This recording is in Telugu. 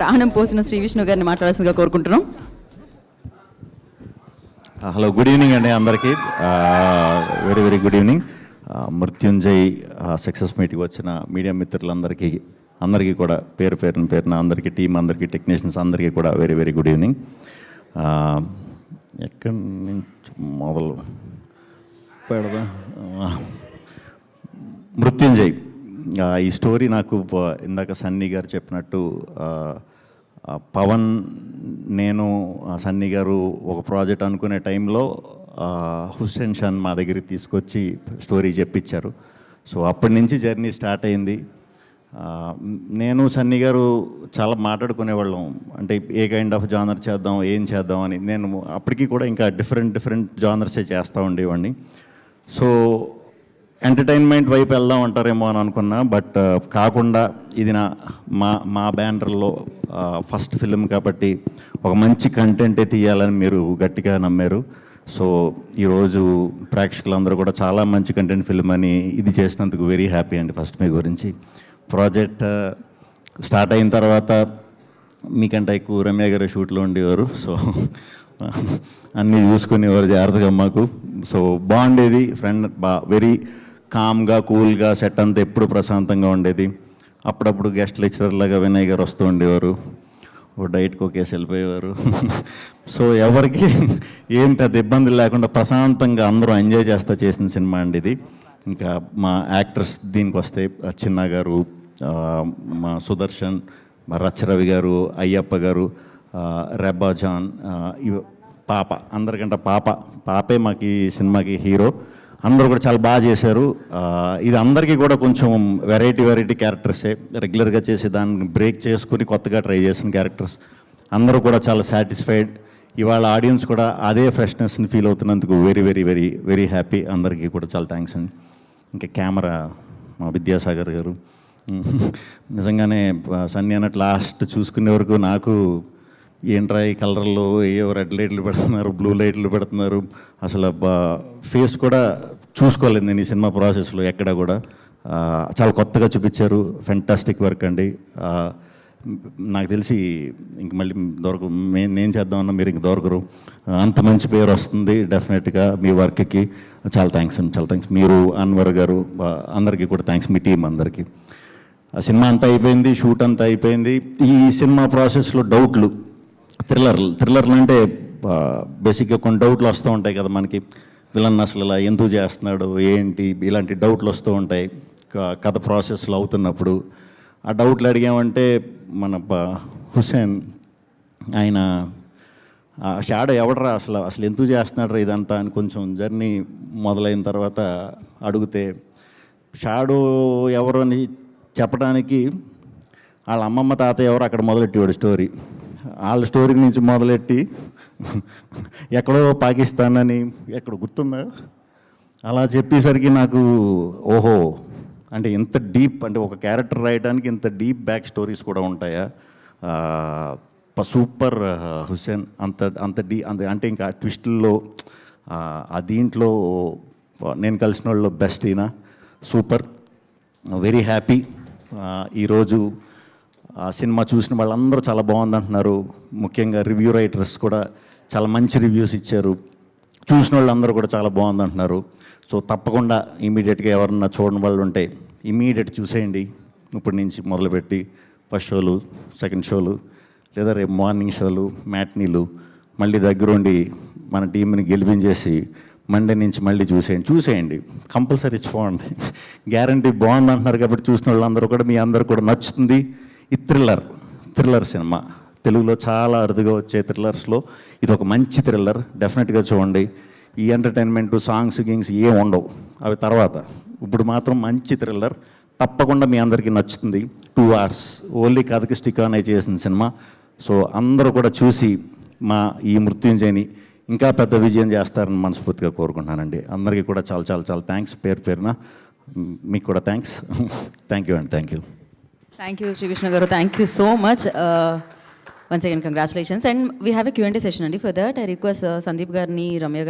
ప్రాణం పోసిన శ్రీ విష్ణు గారిని మాట్లాడాల్సిందిగా కోరుకుంటున్నాం. హలో, గుడ్ ఈవినింగ్ అండి అందరికీ. Very very good evening. Mrityunjay success మీట్కి వచ్చిన మీడియా మిత్రులందరికీ కూడా పేరున అందరికీ, టీం అందరికీ, టెక్నీషియన్స్ అందరికీ కూడా వెరీ వెరీ గుడ్ ఈవినింగ్. ఎక్కడి నుంచి మొదలు పెడదా? మృత్యుంజయ్ ఈ స్టోరీ నాకు ఇందాక సన్నీ గారు చెప్పినట్టు పవన్, నేను, సన్నీ గారు ఒక ప్రాజెక్ట్ అనుకునే టైంలో హుస్సేన్ షాన్ మా దగ్గరికి తీసుకొచ్చి స్టోరీ చెప్పించారు. సో అప్పటి నుంచి జర్నీ స్టార్ట్ అయింది. నేను సన్నీ గారు చాలా మాట్లాడుకునేవాళ్ళం, అంటే ఏ కైండ్ ఆఫ్ జానర్ చేద్దాం, ఏం చేద్దాం అని. నేను అప్పటికి కూడా ఇంకా డిఫరెంట్ జానర్సే చేస్తూ ఉండేవాడిని. సో ఎంటర్టైన్మెంట్ వైపు వెళ్దాం అంటారేమో అని అనుకున్నా, బట్ కాకుండా ఇది మా బ్యానర్లో ఫస్ట్ ఫిలిం కాబట్టి ఒక మంచి కంటెంటే తీయాలని మీరు గట్టిగా నమ్మారు. సో ఈరోజు ప్రేక్షకులందరూ కూడా చాలా మంచి కంటెంట్ ఫిలిం అని ఇది చేసినందుకు వెరీ హ్యాపీ అండి. ఫస్ట్ మీ గురించి ప్రాజెక్ట్ స్టార్ట్ అయిన తర్వాత మీకంటే ఎక్కువ రమ్య గారు షూట్లో ఉండేవారు. సో అన్నీ చూసుకునేవారు జాగ్రత్తగా మాకు. సో బాగుండేది. ఫ్రెండ్ వెరీ కామ్గా, కూల్గా, సెట్ అంతా ఎప్పుడు ప్రశాంతంగా ఉండేది. అప్పుడప్పుడు గెస్ట్ లెక్చరర్ లాగా వినయ్ గారు వస్తూ ఉండేవారు, ఓ డైట్కి ఒకేసి వెళ్ళిపోయేవారు. సో ఎవరికి ఏం పెద్ద ఇబ్బంది లేకుండా ప్రశాంతంగా అందరూ ఎంజాయ్ చేస్తా చేసిన సినిమా అండి ఇది. ఇంకా మా యాక్టర్స్ దీనికి వస్తే చిన్న గారు, మా సుదర్శన్, మా రచ్చరవి గారు, అయ్యప్ప గారు, రెబ్బా జాన్, పాప, అందరికంటే పాపే మాకు ఈ సినిమాకి హీరో. అందరూ కూడా చాలా బాగా చేశారు. ఇది అందరికీ కూడా కొంచెం వెరైటీ క్యారెక్టర్సే, రెగ్యులర్గా చేసి దాన్ని బ్రేక్ చేసుకుని కొత్తగా ట్రై చేసిన క్యారెక్టర్స్. అందరూ కూడా చాలా సాటిస్ఫైడ్. ఇవాళ ఆడియన్స్ కూడా అదే ఫ్రెష్నెస్ని ఫీల్ అవుతున్నందుకు వెరీ హ్యాపీ. అందరికీ కూడా చాలా థ్యాంక్స్ అండి. ఇంకా కెమెరా మా విద్యాసాగర్ గారు, నిజంగానే సన్నీ అన్నట్టు లాస్ట్ చూసుకునే వరకు నాకు ఏంట్రా ఈ కలర్లో ఏవో రెడ్ లైట్లు పెడుతున్నారు, బ్లూ లైట్లు పెడుతున్నారు, అసలు ఫేస్ కూడా చూసుకోలేదు నేను ఈ సినిమా ప్రాసెస్లో ఎక్కడ కూడా. చాలా కొత్తగా చూపించారు. ఫెంటాస్టిక్ వర్క్ అండి. నాకు తెలిసి ఇంక మళ్ళీ నేను చేద్దామన్నా మీరు ఇంక దొరకరు. అంత మంచి పేరు వస్తుంది డెఫినెట్గా మీ వర్క్కి. చాలా థ్యాంక్స్ అండి, చాలా థ్యాంక్స్. మీరు, అన్వర్ గారు, అందరికీ కూడా థ్యాంక్స్, మీ టీం అందరికీ. ఆ సినిమా అంతా అయిపోయింది, షూట్ అంతా అయిపోయింది. ఈ సినిమా ప్రాసెస్లో డౌట్లు, థ్రిల్లర్లు అంటే బేసిక్గా కొన్ని డౌట్లు వస్తూ ఉంటాయి కదా మనకి. విలన్ అసలు ఇలా ఎందుకు చేస్తున్నాడు, ఏంటి, ఇలాంటి డౌట్లు వస్తూ ఉంటాయి కథ ప్రాసెస్లో అవుతున్నప్పుడు. ఆ డౌట్లు అడిగామంటే మన హుస్సేన్ ఆయన షాడో ఎవడరా అసలు ఎందుకు చేస్తున్నాడు ఇదంతా అని కొంచెం జర్నీ మొదలైన తర్వాత అడిగితే, షాడో ఎవరు అని చెప్పడానికి వాళ్ళ అమ్మమ్మ తాతయ్య ఎవరు అక్కడ మొదలెట్టేవాడు స్టోరీ. వాళ్ళ స్టోరీ నుంచి మొదలెట్టి ఎక్కడో పాకిస్తాన్ అని ఎక్కడ గుర్తుందా అలా చెప్పేసరికి నాకు ఓహో, అంటే ఇంత డీప్, అంటే ఒక క్యారెక్టర్ రాయడానికి ఇంత డీప్ బ్యాక్ స్టోరీస్ కూడా ఉంటాయా? సూపర్ హుస్సేన్, అంటే ఇంకా ట్విస్టుల్లో దీంట్లో నేను కలిసిన వాళ్ళు బెస్ట్ ఈయన. Super, very happy. ఈరోజు సినిమా చూసిన వాళ్ళందరూ చాలా బాగుందంటున్నారు. ముఖ్యంగా రివ్యూ రైటర్స్ కూడా చాలా మంచి రివ్యూస్ ఇచ్చారు. చూసిన వాళ్ళందరూ కూడా చాలా బాగుందంటున్నారు. సో తప్పకుండా ఇమీడియట్గా ఎవరన్నా చూడని వాళ్ళు ఉంటే ఇమీడియట్ చూసేయండి. ఇప్పటి నుంచి మొదలుపెట్టి ఫస్ట్ షోలు, సెకండ్ షోలు, లేదా రేపు మార్నింగ్ షోలు, మ్యాట్నీలు, మళ్ళీ దగ్గరుండి మన టీంని గెలిపించేసి మండే నుంచి మళ్ళీ చూసేయండి. కంపల్సరీ చూడండి, గ్యారంటీ బాగుంది అంటున్నారు కాబట్టి చూసిన వాళ్ళందరూ కూడా, మీ అందరూ కూడా నచ్చుతుంది. ఈ థ్రిల్లర్ సినిమా తెలుగులో చాలా అరుదుగా వచ్చే థ్రిల్లర్స్లో ఇది ఒక మంచి థ్రిల్లర్. డెఫినెట్గా చూడండి. ఈ ఎంటర్టైన్మెంట్, సాంగ్స్ గింగ్స్ ఏం ఉండవు, అవి తర్వాత. ఇప్పుడు మాత్రం మంచి థ్రిల్లర్, తప్పకుండా మీ అందరికీ నచ్చుతుంది. 2 hours ఓన్లీ కథకి స్టిక్ ఆన్ అయి చేసిన సినిమా. సో అందరూ కూడా చూసి మా ఈ మృత్యుంజయని ఇంకా పెద్ద విజయం చేస్తారని మనస్ఫూర్తిగా కోరుకుంటున్నానండి. అందరికీ కూడా చాలా థ్యాంక్స్. పేరున మీకు కూడా థ్యాంక్స్. థ్యాంక్ యూ అండి. Thank you, Sri Vishnu garu. Thank you so much. Once again, congratulations. And we have a Q&A session. For that, I request Sandeep Garni, Ramya